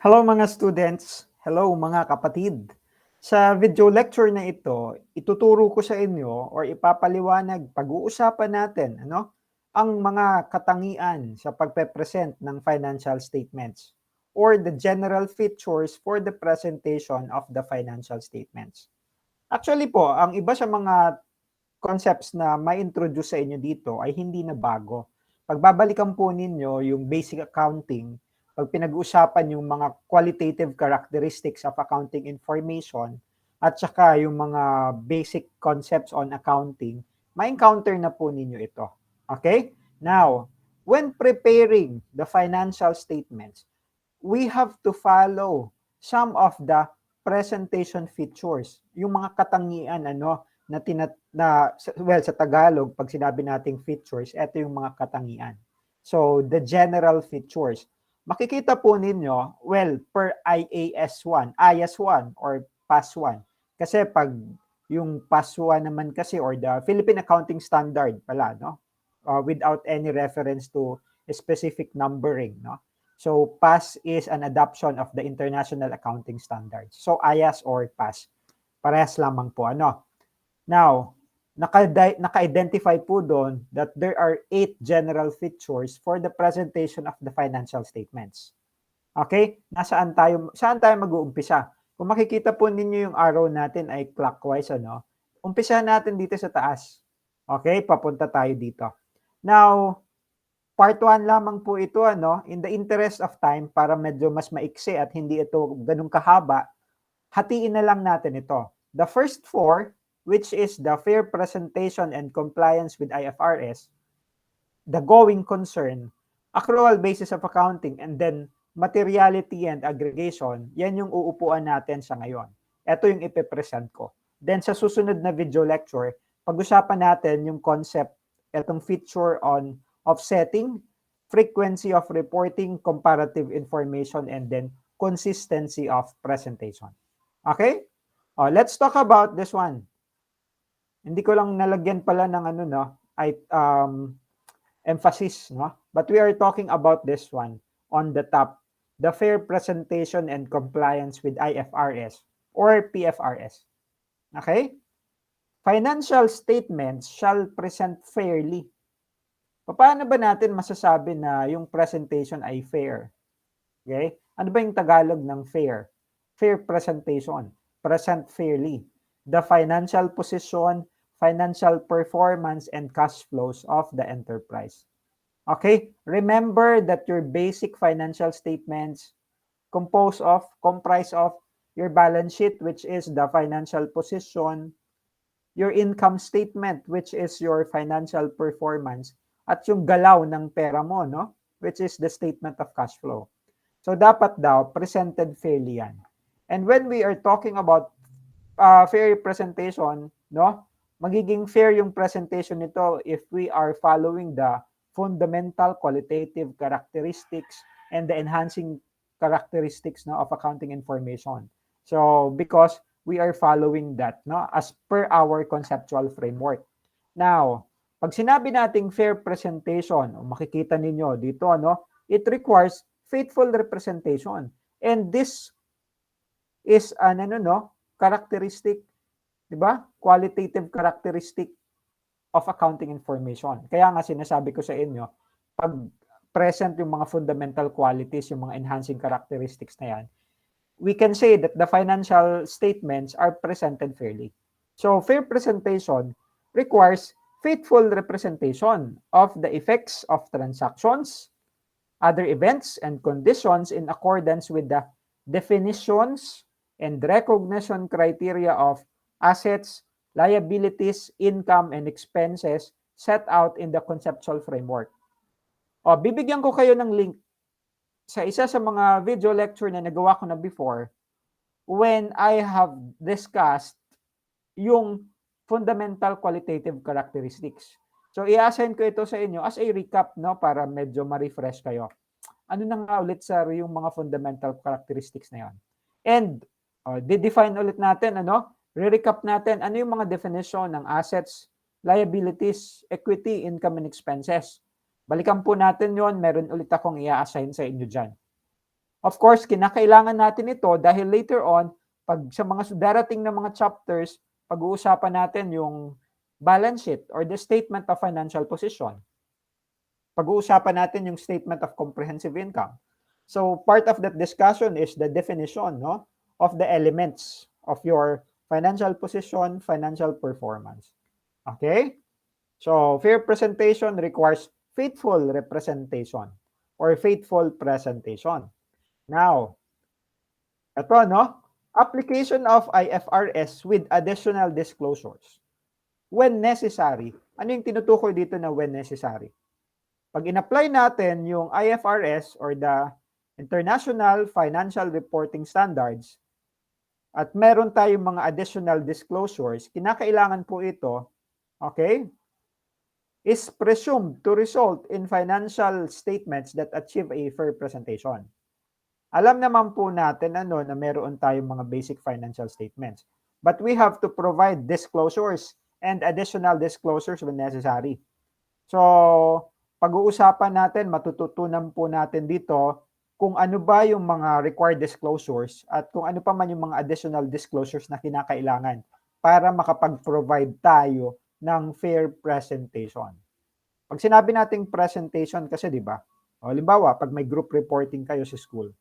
Hello mga students, hello mga kapatid. Sa video lecture na ito, ituturo ko sa inyo or ipapaliwanag, pag-uusapan natin ang mga katangian sa pagpe-present ng financial statements or the general features for the presentation of the financial statements. Actually po, ang iba sa mga concepts na may introduce sa inyo dito ay hindi na bago. Pagbabalikan po ninyo yung basic accounting, pag pinag-uusapan yung mga qualitative characteristics of accounting information, at saka yung mga basic concepts on accounting, ma-encounter na po ninyo ito. Okay? Now, when preparing the financial statements, we have to follow some of the presentation features, yung mga katangian sa Tagalog pag sinabi nating features, ito yung mga katangian. So the general features. Makikita po ninyo, per IAS1 or PAS 1. Kasi pag yung PAS 1 naman kasi or the Philippine Accounting Standard pala, without any reference to a specific numbering, So PAS is an adoption of the International Accounting Standards. So IAS or PAS, parehas lamang po. Now, naka-identify po doon that there are 8 general features for the presentation of the financial statements. Okay? Saan tayo mag-uumpisa? Kung makikita po ninyo yung arrow natin ay clockwise, umpisahan natin dito sa taas. Okay? Papunta tayo dito. Now, part 1 lamang po ito, in the interest of time, para medyo mas maiksi at hindi ito ganun kahaba, hatiin na lang natin ito. The first 4, which is the fair presentation and compliance with IFRS, the going concern, accrual basis of accounting, and then materiality and aggregation, yan yung uupuan natin sa ngayon. Ito yung ipipresent ko. Then sa susunod na video lecture, pag-usapan natin yung concept, itong feature on offsetting, frequency of reporting, comparative information, and then consistency of presentation. Okay? Let's talk about this one. Hindi ko lang nalagyan pala ng emphasis, But we are talking about this one on the top, the fair presentation and compliance with IFRS or PFRS. Okay? Financial statements shall present fairly. Paano ba natin masasabi na yung presentation ay fair? Okay? Ano ba yung Tagalog ng fair? Fair presentation. Present fairly. The financial position, financial performance, and cash flows of the enterprise. Okay? Remember that your basic financial statements comprise of your balance sheet, which is the financial position, your income statement, which is your financial performance, at yung galaw ng pera mo, which is the statement of cash flow. So dapat daw presented fairly yan. And when we are talking about fair presentation, magiging fair yung presentation nito if we are following the fundamental qualitative characteristics and the enhancing characteristics of accounting information. So because we are following that as per our conceptual framework. Now, pag sinabi nating fair presentation, makikita ninyo dito, it requires faithful representation. And this is an characteristic, di ba? Qualitative characteristic of accounting information. Kaya nga sinasabi ko sa inyo, pag present yung mga fundamental qualities, yung mga enhancing characteristics na yan, we can say that the financial statements are presented fairly. So, fair presentation requires faithful representation of the effects of transactions, other events, and conditions in accordance with the definitions and recognition criteria of assets, liabilities, income, and expenses set out in the conceptual framework. Bibigyan ko kayo ng link sa isa sa mga video lecture na nagawa ko na before when I have discussed yung fundamental qualitative characteristics. So, i-assign ko ito sa inyo as a recap, para medyo ma-refresh kayo. Ano na nga ulit, sir, yung mga fundamental characteristics na yan? And, di-define ulit natin, re-recap natin, ano yung mga definition ng assets, liabilities, equity, income, and expenses. Balikan po natin yon. Meron ulit akong i-assign sa inyo dyan. Of course, kinakailangan natin ito dahil later on, pag sa mga darating na mga chapters, pag-uusapan natin yung balance sheet or the statement of financial position. Pag-uusapan natin yung statement of comprehensive income. So part of that discussion is the definition, no, of the elements of your financial position, financial performance. Okay? So fair presentation requires faithful representation or faithful presentation. Now, ito, no? Application of IFRS with additional disclosures. When necessary. Ano yung tinutukoy dito na when necessary? Pag in-apply natin yung IFRS or the International Financial Reporting Standards at meron tayong mga additional disclosures, kinakailangan po ito, okay, is presumed to result in financial statements that achieve a fair presentation. Alam naman po natin na meron tayong mga basic financial statements. But we have to provide disclosures and additional disclosures when necessary. So, pag-uusapan natin, matututunan po natin dito kung ano ba yung mga required disclosures at kung ano pa man yung mga additional disclosures na kinakailangan para makapag-provide tayo ng fair presentation. Pag sinabi nating presentation kasi, di ba? O, halimbawa, pag may group reporting kayo sa school,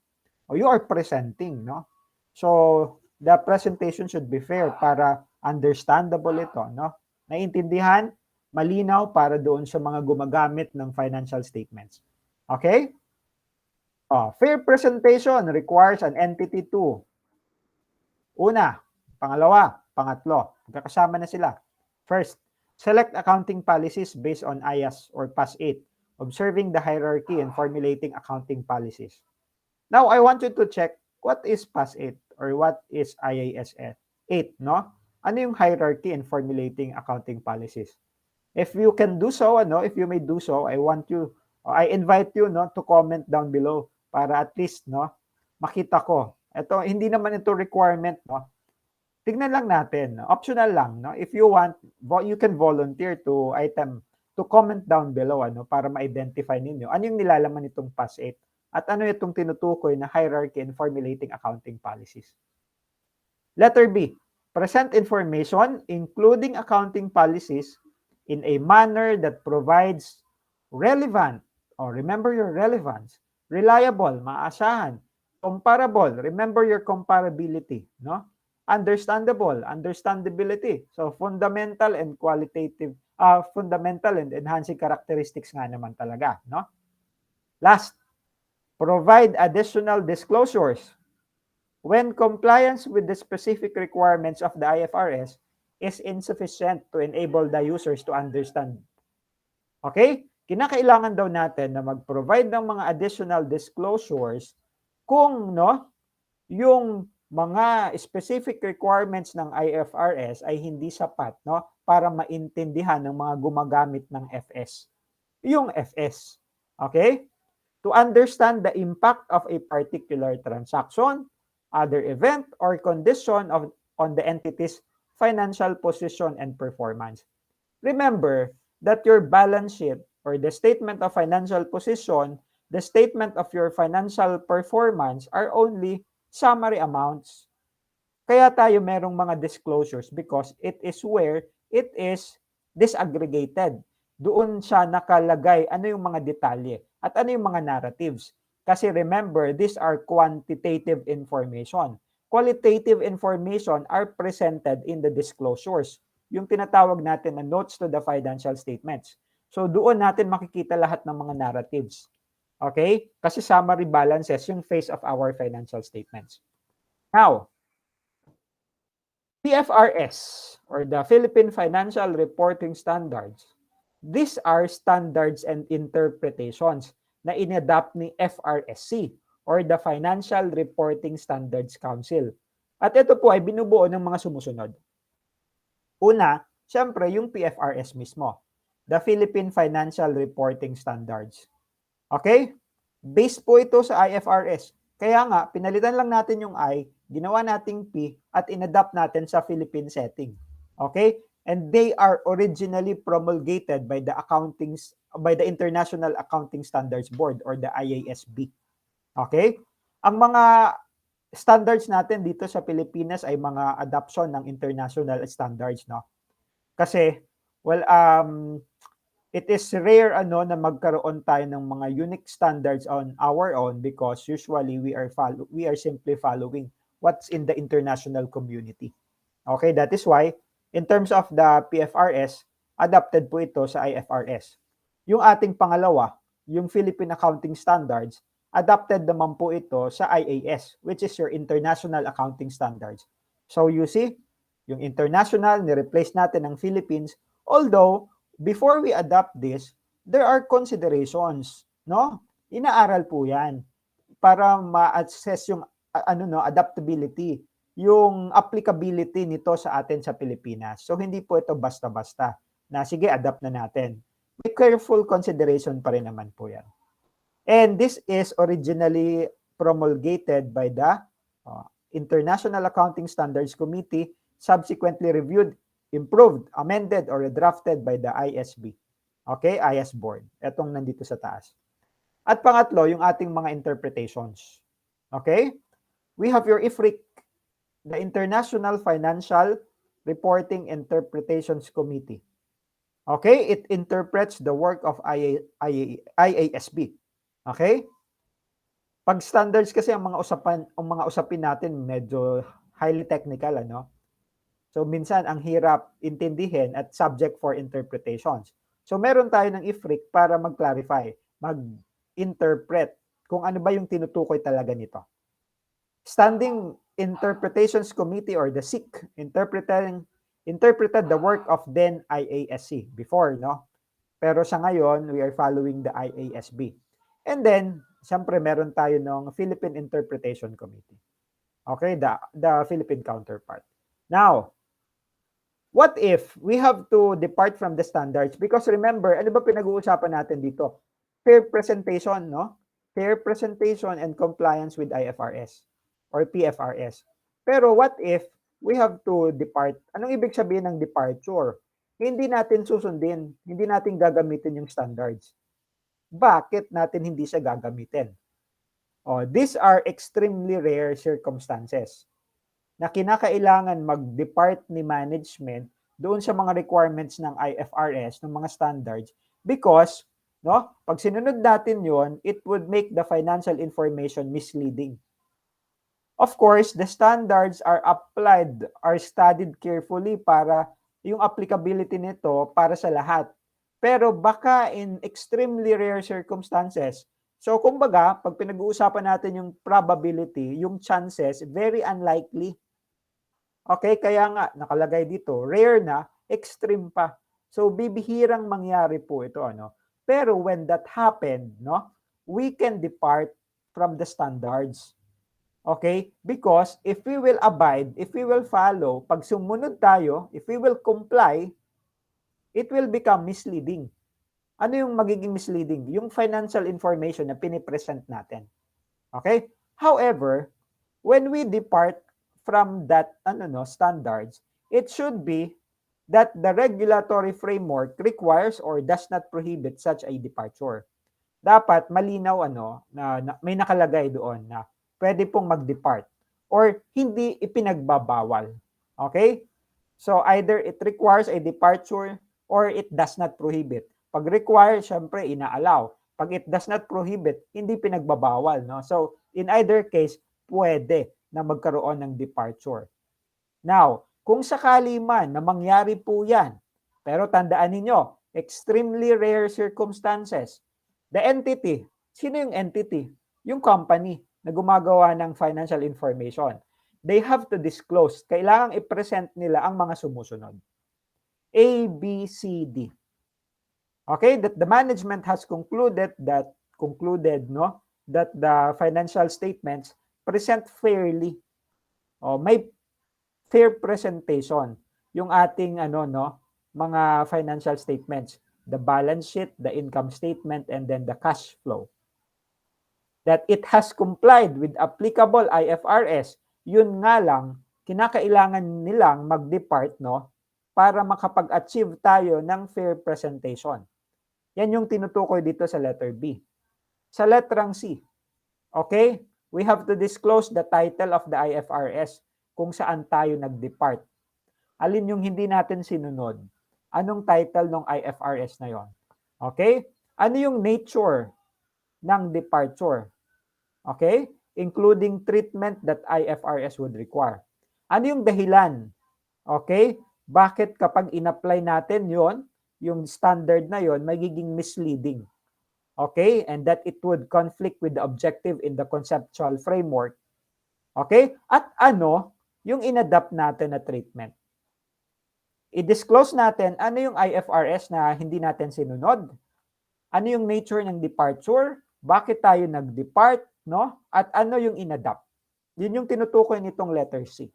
you are presenting, no? So, the presentation should be fair para understandable ito, no? Naiintindihan, malinaw para doon sa mga gumagamit ng financial statements. Okay? Fair presentation requires an entity to una, pangalawa, pangatlo. Magkakasama na sila. First, select accounting policies based on IAS or PAS 8, observing the hierarchy and formulating accounting policies. Now, I want you to check what is PAS 8 or what is IAS 8, no? Ano yung hierarchy in formulating accounting policies? If you can do so, if you may do so, I invite you, to comment down below para at least, makita ko. Ito, hindi naman ito requirement, Tignan lang natin, optional lang, If you want, you can volunteer to comment down below, para ma-identify ninyo ano yung nilalaman nitong PAS 8 at ano itong tinutukoy na hierarchy in formulating accounting policies. Letter B, present information including accounting policies in a manner that provides relevant, remember your relevance, reliable, maasahan, comparable, remember your comparability, understandable, understandability. So fundamental and qualitative, fundamental and enhancing characteristics nga naman talaga, Last, provide additional disclosures. When compliance with the specific requirements of the IFRS is insufficient to enable the users to understand. Okay? Kinakailangan daw natin na mag-provide ng mga additional disclosures kung yung mga specific requirements ng IFRS ay hindi sapat para maintindihan ng mga gumagamit ng FS. Yung FS. Okay? To understand the impact of a particular transaction, other event, or condition on the entity's financial position and performance. Remember that your balance sheet or the statement of financial position, the statement of your financial performance are only summary amounts. Kaya tayo merong mga disclosures because it is where it is disaggregated. Doon siya nakalagay ano yung mga detalye at ano yung mga narratives. Kasi remember, these are quantitative information. Qualitative information are presented in the disclosures. Yung tinatawag natin na notes to the financial statements. So doon natin makikita lahat ng mga narratives. Okay? Kasi summary balances yung face of our financial statements. Now, PFRS or the Philippine Financial Reporting Standards. These are standards and interpretations na inadapt ni FRSC or the Financial Reporting Standards Council. At ito po ay binubuo ng mga sumusunod. Una, syempre yung PFRS mismo, the Philippine Financial Reporting Standards. Okay? Based po ito sa IFRS. Kaya nga, pinalitan lang natin yung I, ginawa nating P, at inadapt natin sa Philippine setting. Okay? And they are originally promulgated by the International Accounting Standards Board or the IASB. Okay? Ang mga standards natin dito sa Pilipinas ay mga adoption ng international standards, no? Kasi, well, it is rare na magkaroon tayo ng mga unique standards on our own because usually we are simply following what's in the international community. Okay, that is why in terms of the PFRS, adapted po ito sa IFRS. Yung ating pangalawa, yung Philippine Accounting Standards, adapted naman po ito sa IAS, which is your International Accounting Standards. So you see, yung international, ni-replace natin ng Philippines, although before we adopt this, there are considerations, no? Inaaral po 'yan para ma-assess yung adaptability, yung applicability nito sa atin sa Pilipinas. So hindi po ito basta-basta na sige, adapt na natin. May careful consideration pa rin naman po 'yan. And this is originally promulgated by the International Accounting Standards Committee, subsequently reviewed, improved, amended, or redrafted by the ISB. Okay, IS Board. Etong nandito sa taas. At pangatlo, yung ating mga interpretations. Okay? We have your IFRIC, the International Financial Reporting Interpretations Committee. Okay? It interprets the work of IASB. Okay? Pag standards kasi ang mga usapin natin medyo highly technical, ano? So minsan ang hirap intindihin at subject for interpretations. So meron tayo ng IFRIC para mag-clarify, mag-interpret kung ano ba yung tinutukoy talaga nito. Standing Interpretations Committee or the SIC interpreted the work of then IASC before, no? Pero sa ngayon, we are following the IASB. And then, siyempre meron tayo ng Philippine Interpretation Committee. Okay, the Philippine counterpart. Now, what if we have to depart from the standards? Because remember, ano ba pinag-uusapan natin dito? Fair presentation, no? Fair presentation and compliance with IFRS or PFRS. Pero what if we have to depart? Anong ibig sabihin ng departure? Hindi natin susundin, hindi natin gagamitin yung standards. Bakit natin hindi siya gagamitin? These are extremely rare circumstances na kinakailangan mag-depart ni management doon sa mga requirements ng IFRS, ng mga standards, because pag sinunod natin yon, it would make the financial information misleading. Of course, the standards are applied, are studied carefully para yung applicability nito para sa lahat. Pero baka in extremely rare circumstances, so kumbaga, pag pinag-uusapan natin yung probability, yung chances, very unlikely. Okay, kaya nga, nakalagay dito, rare na, extreme pa. So, bibihirang mangyari po ito, ano? Pero when that happened, we can depart from the standards. Okay? Because if we will abide, if we will follow, pag sumunod tayo, if we will comply, it will become misleading. Ano yung magiging misleading? Yung financial information na pinipresent natin. Okay? However, when we depart from that standards, it should be that the regulatory framework requires or does not prohibit such a departure. Dapat malinaw na may nakalagay doon na pwede pong mag-depart or hindi ipinagbabawal. Okay? So either it requires a departure or it does not prohibit. Pag require, syempre ina-allow. Pag it does not prohibit, hindi pinagbabawal, no? So in either case, pwede na magkaroon ng departure. Now, kung sakali man na mangyari po 'yan, pero tandaan niyo, extremely rare circumstances. The entity, sino yung entity? Yung company na gumagawa ng financial information. They have to disclose. Kailangang i-present nila ang mga sumusunod. A, B, C, D. Okay, that the management has concluded that the financial statements present fairly. May fair presentation yung ating mga financial statements, the balance sheet, the income statement, and then the cash flow. That it has complied with applicable IFRS. Yun nga lang, kinakailangan nilang mag-depart para makapag-achieve tayo ng fair presentation. Yan yung tinutukoy dito sa letter B. Sa letrang C, okay? we have to disclose the title of the IFRS kung saan tayo nag-depart. Alin yung hindi natin sinunod? Anong title ng IFRS na yon? Okay? Ano yung nature ng departure? Okay? Including treatment that IFRS would require. Ano yung dahilan? Okay? Bakit kapag in-apply natin yon, yung standard na yon, magiging misleading? Okay? And that it would conflict with the objective in the conceptual framework. Okay? At ano yung inadapt natin na treatment? I-disclose natin ano yung IFRS na hindi natin sinunod. Ano yung nature ng departure? Bakit tayo nag-depart? No? At ano yung inadapt? Yun yung tinutukoy nitong letter C.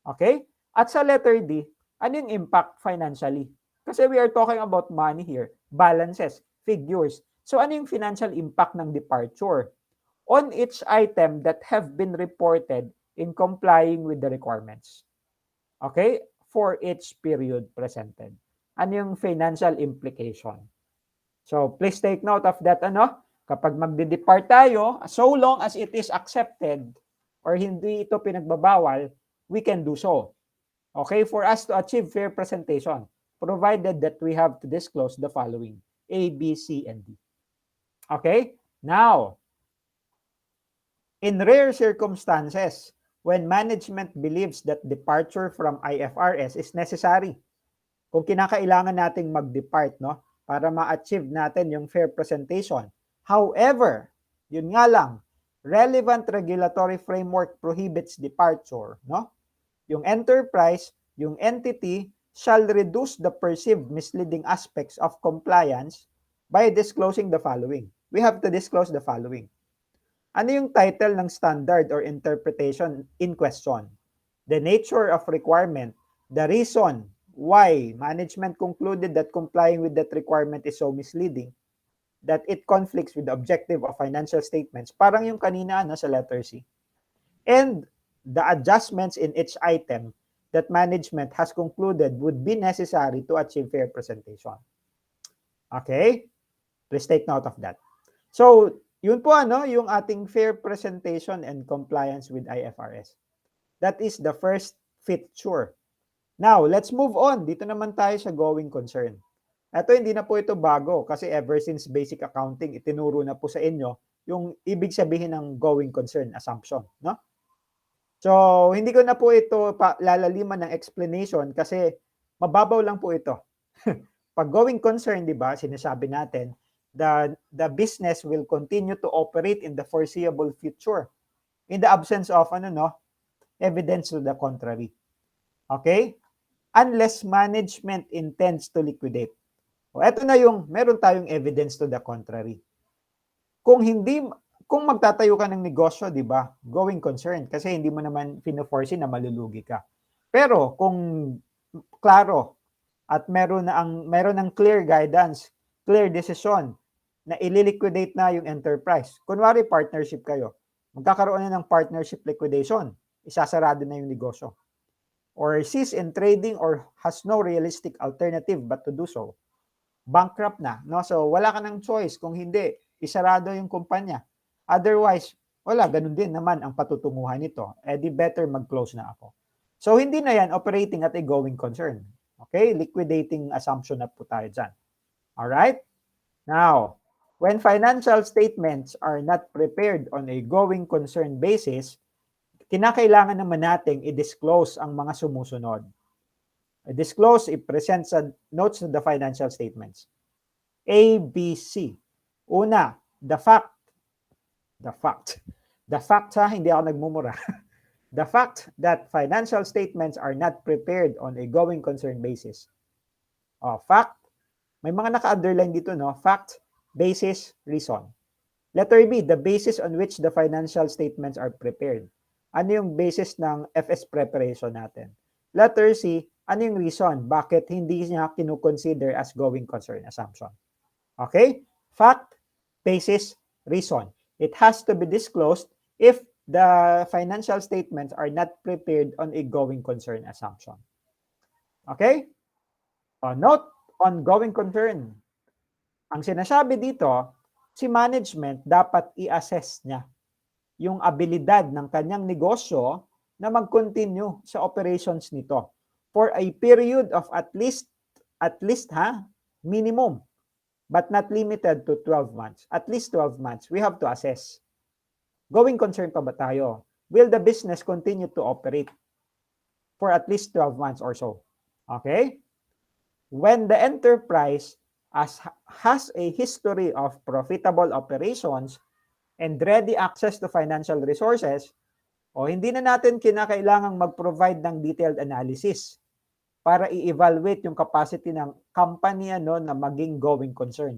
Okay? At sa letter D, ano yung impact financially? Kasi we are talking about money here, balances, figures. So ano yung financial impact ng departure on each item that have been reported in complying with the requirements? Okay? For each period presented. Ano yung financial implication? So please take note of that. Kapag magde-depart tayo, so long as it is accepted or hindi ito pinagbabawal, we can do so. Okay? For us to achieve fair presentation, provided that we have to disclose the following: A, B, C, and D. Okay? Now, in rare circumstances, when management believes that departure from IFRS is necessary, kung kinakailangan nating mag-depart, no, para ma-achieve natin yung fair presentation. However, yun nga lang, relevant regulatory framework prohibits departure, no? Yung enterprise, yung entity shall reduce the perceived misleading aspects of compliance by disclosing the following. We have to disclose the following. Ano yung title ng standard or interpretation in question? The nature of requirement, the reason why management concluded that complying with that requirement is so misleading that it conflicts with the objective of financial statements, parang yung kanina sa letter C. And the adjustments in each item that management has concluded would be necessary to achieve fair presentation. Okay? Please take note of that. So, yun po yung ating fair presentation and compliance with IFRS. That is the first feature. Now, let's move on. Dito naman tayo sa going concern. Ito, hindi na po ito bago kasi ever since basic accounting, itinuro na po sa inyo yung ibig sabihin ng going concern assumption, no? So, hindi ko na po ito lalaliman ng explanation kasi mababaw lang po ito. Pag going concern, di ba, sinasabi natin, the business will continue to operate in the foreseeable future in the absence of evidence to the contrary. Okay? Unless management intends to liquidate. O, eto na yung meron tayong evidence to the contrary. Kung magtatayo ka ng negosyo, di ba? Going concern kasi hindi mo naman pino-foresee na malulugi ka. Pero kung klaro at meron ng clear guidance, clear decision na ililiquidate na yung enterprise. Kunwari partnership kayo. Magkakaroon na ng partnership liquidation. Isasarado na yung negosyo. Or cease in trading or has no realistic alternative but to do so. Bankrupt na, no? So wala ka ng choice kung hindi isarado yung kumpanya. Otherwise, wala, ganun din naman ang patutunguhan nito. Di better mag-close na ako. So hindi na yan operating at a going concern. Okay? Liquidating assumption na po tayo dyan. Alright? Now, when financial statements are not prepared on a going concern basis, kinakailangan naman nating i-disclose ang mga sumusunod. I-disclose, i-present sa notes of the financial statements. A, B, C. Una, the fact hindi ako nagmumura. The fact that financial statements are not prepared on a going concern basis. Fact, may mga naka-underline dito, no? Fact, basis, reason. Letter B, the basis on which the financial statements are prepared. Ano yung basis ng FS preparation natin? Letter C, ano yung reason? Bakit hindi niya kinukonsider as going concern assumption? Okay? Fact, basis, reason. It has to be disclosed if the financial statements are not prepared on a going concern assumption. Okay? Note on going concern. Ang sinasabi dito, si management dapat i-assess niya yung abilidad ng kanyang negosyo na mag-continue sa operations nito for a period of at least minimum, but not limited to 12 months. At least 12 months. We have to assess. Going concern pa ba tayo? Will the business continue to operate for at least 12 months or so? Okay? When the enterprise has a history of profitable operations and ready access to financial resources, hindi na natin kinakailangang mag-provide ng detailed analysis para i-evaluate yung capacity ng company na maging going concern.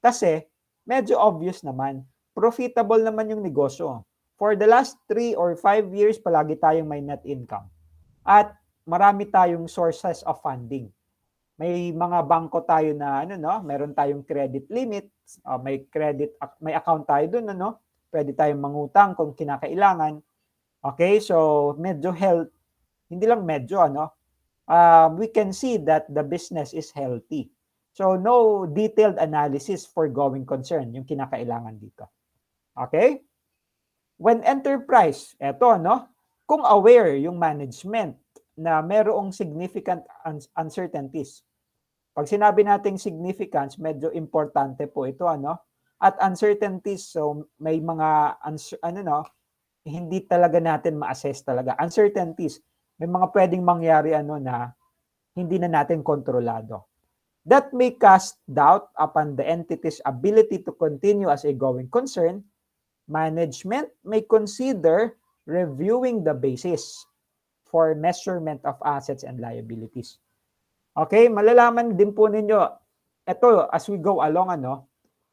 Kasi medyo obvious naman, profitable naman yung negosyo. For the last 3 or 5 years, palagi tayong may net income. At marami tayong sources of funding. May mga bangko tayo na meron tayong credit limit, may account tayo doon Pwede tayong mangutang kung kinakailangan. Okay, so medyo hindi lang medyo we can see that the business is healthy. So no detailed analysis for going concern yung kinakailangan dito. Okay? When enterprise, kung aware yung management na merong significant uncertainties. Pag sinabi nating significance, medyo importante po ito, At uncertainties, so may mga hindi talaga natin ma-assess talaga. Uncertainties, may mga pwedeng mangyari na hindi na natin kontrolado. That may cast doubt upon the entity's ability to continue as a going concern. Management may consider reviewing the basis for measurement of assets and liabilities. Okay, malalaman din po ninyo, ito as we go along,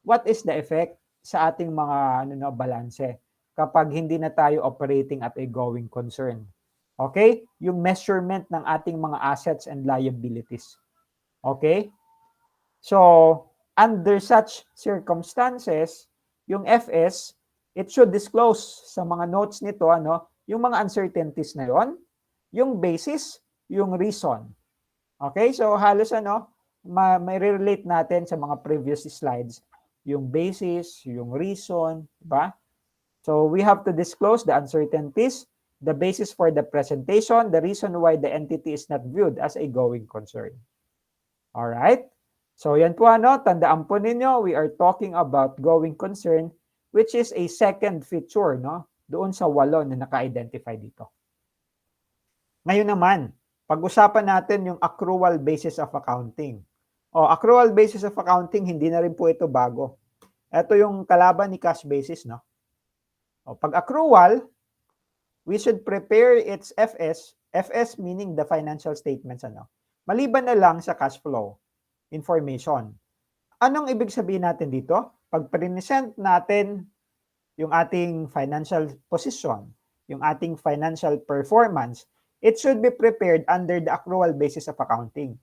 what is the effect sa ating mga balanse kapag hindi na tayo operating at a going concern. Okay? Yung measurement ng ating mga assets and liabilities. Okay? So, under such circumstances, yung FS, it should disclose sa mga notes nito, yung mga uncertainties na yon, yung basis, yung reason. Okay? So, halos may relate natin sa mga previous slides. Yung basis, yung reason, diba? So, we have to disclose the uncertainties, the basis for the presentation, the reason why the entity is not viewed as a going concern. Alright? So, yan po tandaan po ninyo, we are talking about going concern, which is a second feature, doon sa 8 na naka-identify dito. Ngayon naman, pag-usapan natin yung accrual basis of accounting. Accrual basis of accounting, hindi na rin po ito bago. Ito yung kalaban ni cash basis, Pag accrual, we should prepare its FS. FS meaning the financial statements, Maliban na lang sa cash flow information. Anong ibig sabihin natin dito? Pag present natin yung ating financial position, yung ating financial performance, it should be prepared under the accrual basis of accounting.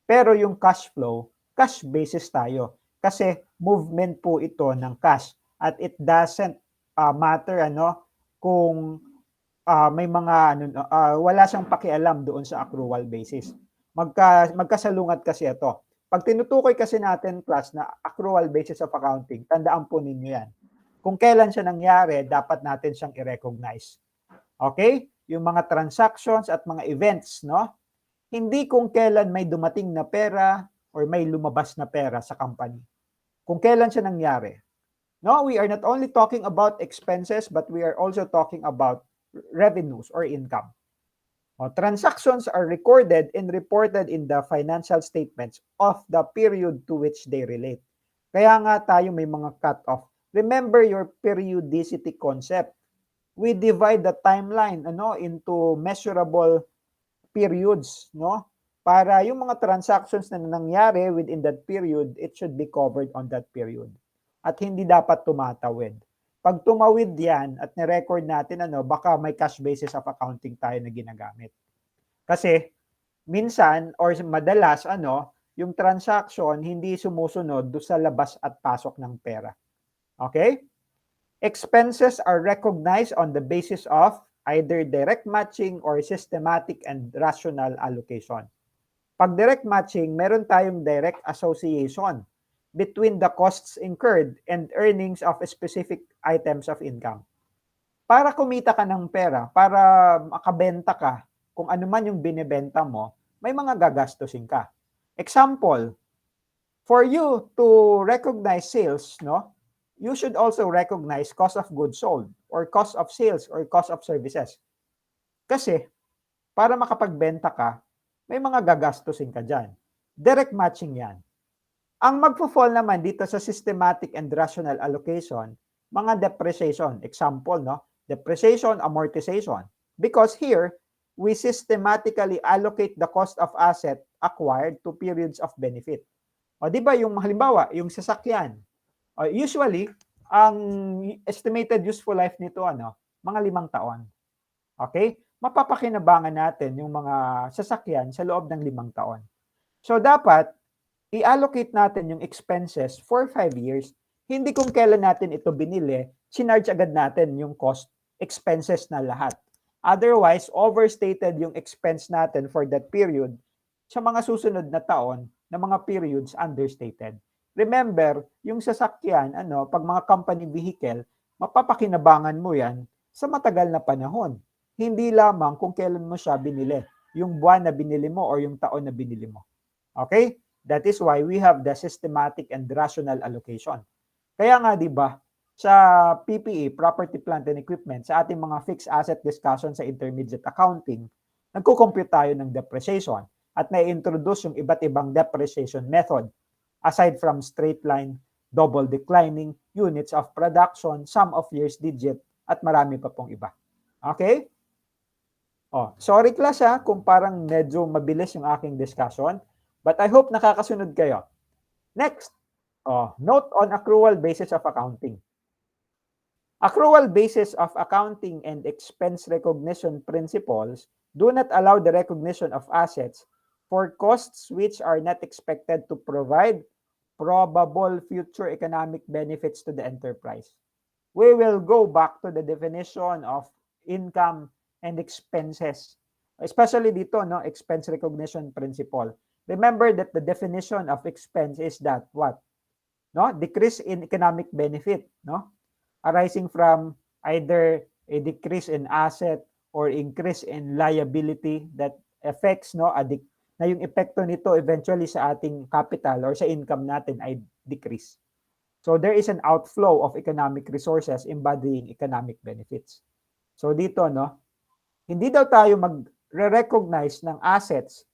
Pero yung cash flow, cash basis tayo. Kasi movement po ito ng cash. At it doesn't matter kung may mga wala siyang pakialam doon sa accrual basis. Magkasalungat kasi ito. Pag tinutukoy kasi natin class na accrual basis of accounting, tandaan po ninyo yan. Kung kailan siya nangyari, dapat natin siyang i-recognize. Okay? Yung mga transactions at mga events, Hindi kung kailan may dumating na pera or may lumabas na pera sa company. Kung kailan siya nangyari. No, we are not only talking about expenses, but we are also talking about revenues or income. Transactions are recorded and reported in the financial statements of the period to which they relate. Kaya nga tayo may mga cut-off. Remember your periodicity concept. We divide the timeline into measurable periods, para yung mga transactions na nangyari within that period, it should be covered on that period. At hindi dapat tumatawid. Pag tumawid yan at ni-record natin, baka may cash basis of accounting tayo na ginagamit. Kasi, minsan or madalas, yung transaction hindi sumusunod do sa labas at pasok ng pera. Okay? Expenses are recognized on the basis of either direct matching or systematic and rational allocation. Pag direct matching, meron tayong direct association between the costs incurred and earnings of specific items of income. para kumita ka ng pera, para makabenta ka, kung ano man yung binibenta mo, may mga gagastusin ka. Example, for you to recognize sales, no, you should also recognize cost of goods sold or cost of sales or cost of services. Kasi, para makapagbenta ka, may mga gagastusin ka dyan. Direct matching yan. Ang magpo-fall naman dito sa systematic and rational allocation, mga depreciation. Example, no? Depreciation, amortization. Because here, we systematically allocate the cost of asset acquired to periods of benefit. O di ba yung halimbawa, yung sasakyan. Usually, ang estimated useful life nito mga 5 taon. Okay? Mapapakinabangan natin yung mga sasakyan sa loob ng 5 taon. So dapat i-allocate natin yung expenses for 5 years. Hindi kung kailan natin ito binili, sinarge agad natin yung cost expenses na lahat. Otherwise, overstated yung expense natin for that period. Sa mga susunod na taon, na mga periods understated. Remember, yung sasakyan, pag mga company vehicle, mapapakinabangan mo yan sa matagal na panahon. Hindi lamang kung kailan mo siya binili, yung buwan na binili mo or yung taon na binili mo. Okay? That is why we have the systematic and rational allocation. Kaya nga, di ba, sa PPE, Property, Plant and Equipment, sa ating mga fixed asset discussion sa intermediate accounting, nagko-compute tayo ng depreciation at na-introduce yung iba't ibang depreciation method aside from straight line, double declining, units of production, sum of years digit, at marami pa pong iba. Okay? Sorry class kung parang medyo mabilis yung aking discussion, but I hope nakakasunod kayo. Next, note on accrual basis of accounting. Accrual basis of accounting and expense recognition principles do not allow the recognition of assets for costs which are not expected to provide probable future economic benefits to the enterprise. We will go back to the definition of income and expenses, especially dito, expense recognition principle. Remember that the definition of expense is that what? Decrease in economic benefit, arising from either a decrease in asset or increase in liability that affects na yung epekto nito eventually sa ating capital or sa income natin ay decrease. So there is an outflow of economic resources embodying economic benefits. So dito, hindi daw tayo mag-recognize ng assets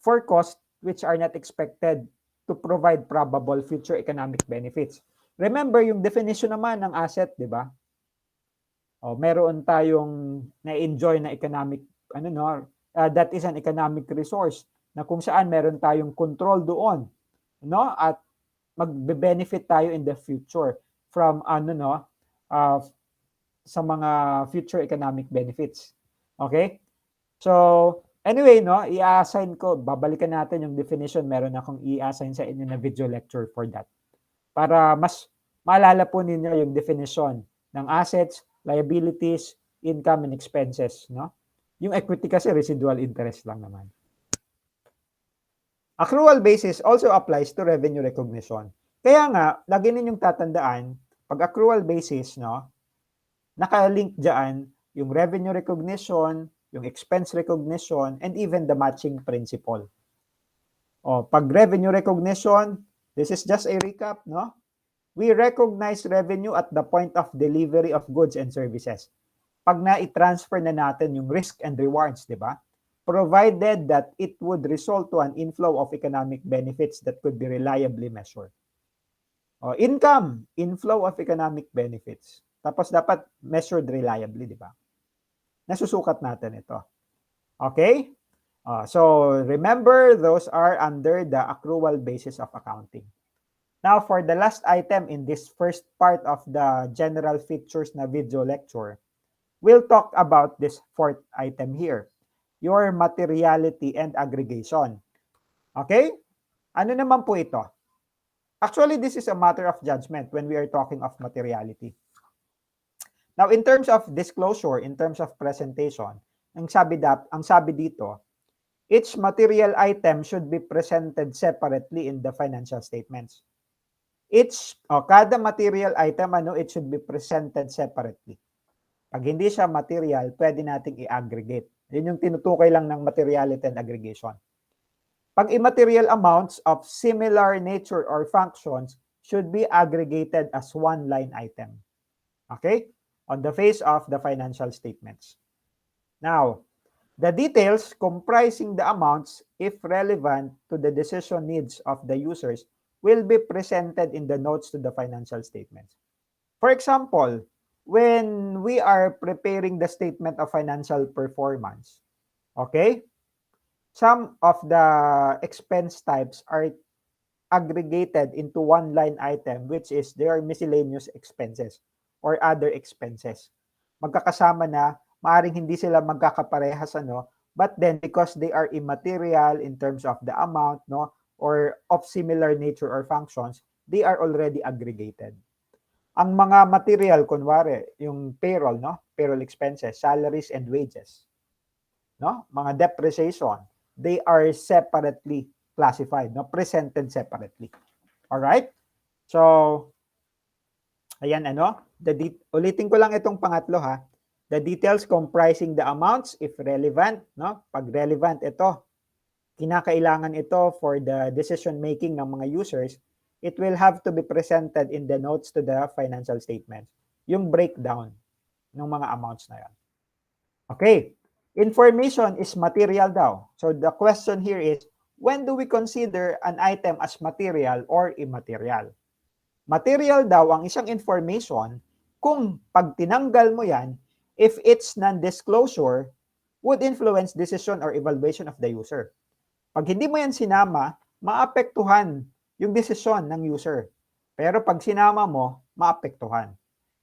for costs which are not expected to provide probable future economic benefits. Remember yung definition naman ng asset, di ba? Meron tayong na-enjoy na economic, that is an economic resource na kung saan meron tayong control doon, at magbe-benefit tayo in the future from sa mga future economic benefits. Okay? So, anyway, i-assign ko, babalikan natin yung definition, meron akong i-assign sa inyo na video lecture for that. Para mas maalala po ninyo yung definition ng assets, liabilities, income, and expenses, Yung equity kasi residual interest lang naman. Accrual basis also applies to revenue recognition. Kaya nga, lagi ninyong tatandaan, pag accrual basis, nakalink dyan yung revenue recognition, yung expense recognition, and even the matching principle. Pag revenue recognition, this is just a recap, We recognize revenue at the point of delivery of goods and services. Pag na-transfer na natin yung risk and rewards, di ba? Provided that it would result to an inflow of economic benefits that could be reliably measured. Income, inflow of economic benefits. Tapos dapat measured reliably, di ba? Nasusukat natin ito. Okay? So remember, those are under the accrual basis of accounting. Now, for the last item in this first part of the general features na video lecture, we'll talk about this fourth item here, your materiality and aggregation. Okay? Ano naman po ito? Actually, this is a matter of judgment when we are talking of materiality. Now, in terms of disclosure, in terms of presentation, ang sabi dito, each material item should be presented separately in the financial statements. Kada material item, it should be presented separately. Pag hindi siya material, pwede nating i-aggregate. Yun yung tinutukoy lang ng materiality and aggregation. Pag immaterial amounts of similar nature or functions should be aggregated as one line item. Okay? On the face of the financial statements. Now, the details comprising the amounts, if relevant to the decision needs of the users, will be presented in the notes to the financial statements. For example, when we are preparing the statement of financial performance, okay, some of the expense types are aggregated into one line item, which is their miscellaneous expenses or other expenses. Magkakasama na, maaring hindi sila magkakaparehas, but then because they are immaterial in terms of the amount, or of similar nature or functions, they are already aggregated. Ang mga material, kunwari, yung payroll, payroll expenses, salaries and wages, mga depreciation, they are separately classified, presented separately. All right? So, ayan, ulitin ko lang itong pangatlo, ha. The details comprising the amounts, if relevant, pag relevant ito, kinakailangan ito for the decision making ng mga users, it will have to be presented in the notes to the financial statements. Yung breakdown ng mga amounts na yan. Okay. Information is material daw. So the question here is, when do we consider an item as material or immaterial? Material daw ang isang information kung pag tinanggal mo yan, if its non-disclosure would influence decision or evaluation of the user. Pag hindi mo yan sinama, maapektuhan yung desisyon ng user. Pero pag sinama mo, maapektuhan.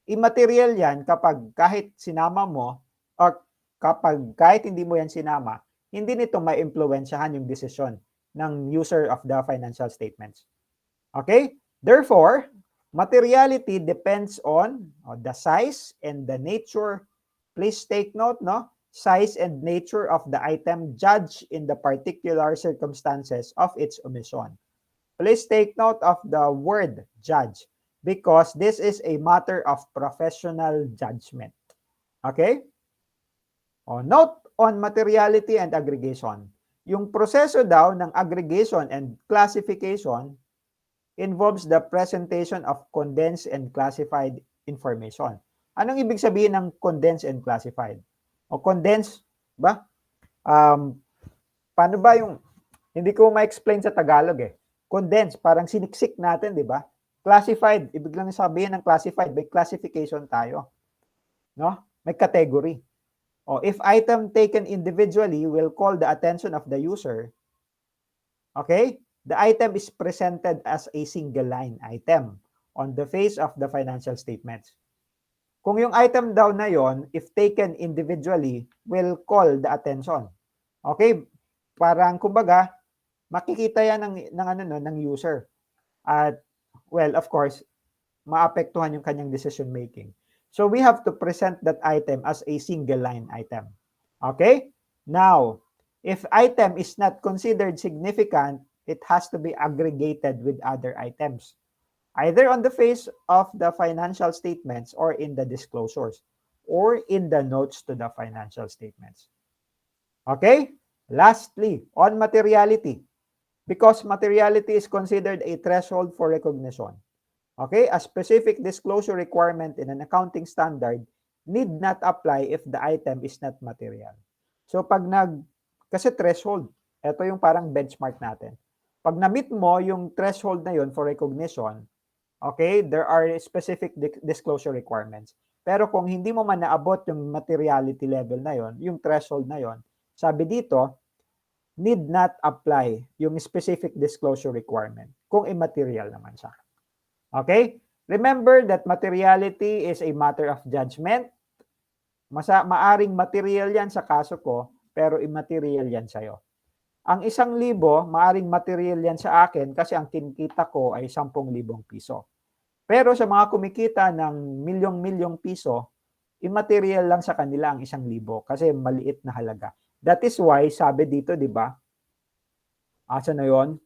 Immaterial yan kapag kahit sinama mo or kapag kahit hindi mo yan sinama, hindi nito ma-impluwensyahan yung desisyon ng user of the financial statements. Okay? Therefore, materiality depends on the size and the nature. Please take note, size and nature of the item judged in the particular circumstances of its omission. Please take note of the word judge because this is a matter of professional judgment. Okay? Note on materiality and aggregation. Yung proseso daw ng aggregation and classification involves the presentation of condensed and classified information. Anong ibig sabihin ng condensed and classified? O condensed ba? Paano ba yung, hindi ko ma-explain sa Tagalog eh. Condensed, parang siniksik natin, di ba? Classified, ibig lang sabihin ng classified, may classification tayo. May category. If item taken individually will call the attention of the user, okay, the item is presented as a single line item on the face of the financial statements. Kung yung item daw na yon, if taken individually, will call the attention. Okay? Parang, kumbaga, makikita yan ng user. At, well, of course, maapektuhan yung kanyang decision making. So, we have to present that item as a single line item. Okay? Now, if item is not considered significant, it has to be aggregated with other items, either on the face of the financial statements or in the disclosures or in the notes to the financial statements. Okay? Lastly, on materiality, because materiality is considered a threshold for recognition. Okay? A specific disclosure requirement in an accounting standard need not apply if the item is not material. So pag kasi threshold, ito yung parang benchmark natin. Pag na-meet mo yung threshold na yun for recognition, okay, there are specific disclosure requirements. Pero kung hindi mo man naabot yung materiality level na yon, yung threshold na yon, sabi dito, need not apply yung specific disclosure requirement kung immaterial naman siya. Okay? Remember that materiality is a matter of judgment. Maaring material yan sa kaso ko, pero immaterial yan sa'yo. Ang 1,000, maaring material yan sa akin kasi ang kinikita ko ay 10,000 piso. Pero sa mga kumikita ng milyong-milyong piso, immaterial lang sa kanila ang 1,000 kasi maliit na halaga. That is why, sabi dito, di ba? Asa na yon?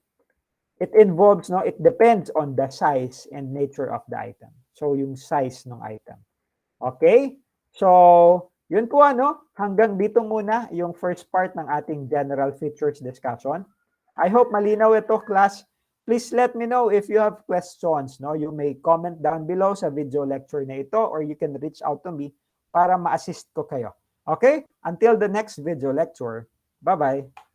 It involves, it depends on the size and nature of the item. So, yung size ng item. Okay? So, yun po hanggang dito muna yung first part ng ating general features discussion. I hope malinaw ito, class. Please let me know if you have questions. You may comment down below sa video lecture na ito or you can reach out to me para ma-assist ko kayo. Okay? Until the next video lecture. Bye-bye.